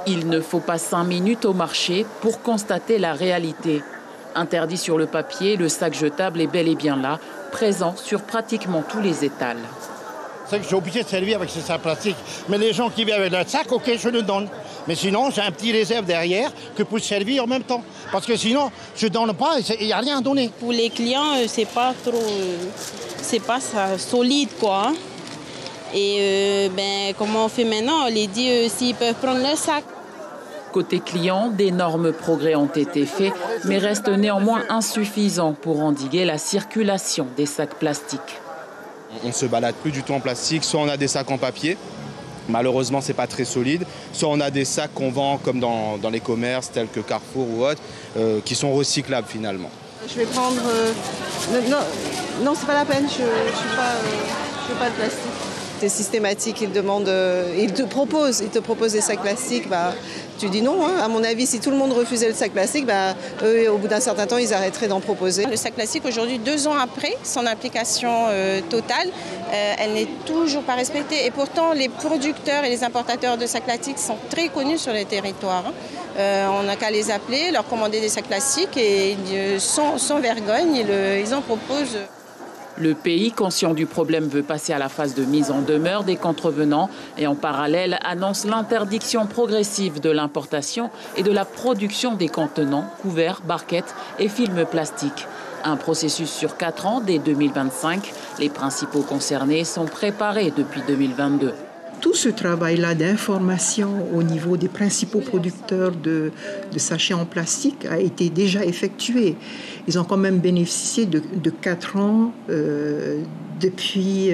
Il ne faut pas 5 minutes au marché pour constater la réalité. Interdit sur le papier, le sac jetable est bel et bien là, présent sur pratiquement tous les étals. C'est que je suis obligé de servir avec ce sac plastique. Mais les gens qui viennent avec leur sac, ok, je le donne. Mais sinon, j'ai un petit réserve derrière que pour servir en même temps. Parce que sinon, je ne donne pas et il n'y a rien à donner. Pour les clients, c'est pas trop, c'est pas ça, solide quoi. Hein. Et comment on fait maintenant? On les dit s'ils peuvent prendre leur sac. Côté client, d'énormes progrès ont été faits, mais restent néanmoins insuffisants pour endiguer la circulation des sacs plastiques. On ne se balade plus du tout en plastique, soit on a des sacs en papier, malheureusement c'est pas très solide, soit on a des sacs qu'on vend comme dans les commerces tels que Carrefour ou autres, qui sont recyclables finalement. Je vais prendre... non, c'est pas la peine, je veux pas de plastique. C'est systématique, ils te proposent des sacs plastiques. Tu dis non, hein. À mon avis, si tout le monde refusait le sac plastique, eux, au bout d'un certain temps, ils arrêteraient d'en proposer. Le sac plastique, aujourd'hui, 2 ans après son application totale, elle n'est toujours pas respectée. Et pourtant, les producteurs et les importateurs de sacs plastiques sont très connus sur les territoires. On n'a qu'à les appeler, leur commander des sacs plastiques et sans vergogne, ils en proposent. Le pays, conscient du problème, veut passer à la phase de mise en demeure des contrevenants et en parallèle annonce l'interdiction progressive de l'importation et de la production des contenants, couverts, barquettes et films plastiques. Un processus sur 4 ans dès 2025. Les principaux concernés sont préparés depuis 2022. Tout ce travail-là d'information au niveau des principaux producteurs de sachets en plastique a été déjà effectué. Ils ont quand même bénéficié de 4 ans depuis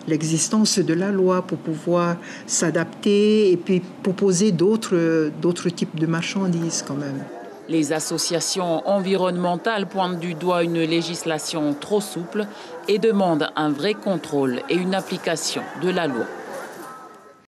l'existence de la loi pour pouvoir s'adapter et puis proposer d'autres types de marchandises quand même. Les associations environnementales pointent du doigt une législation trop souple et demandent un vrai contrôle et une application de la loi.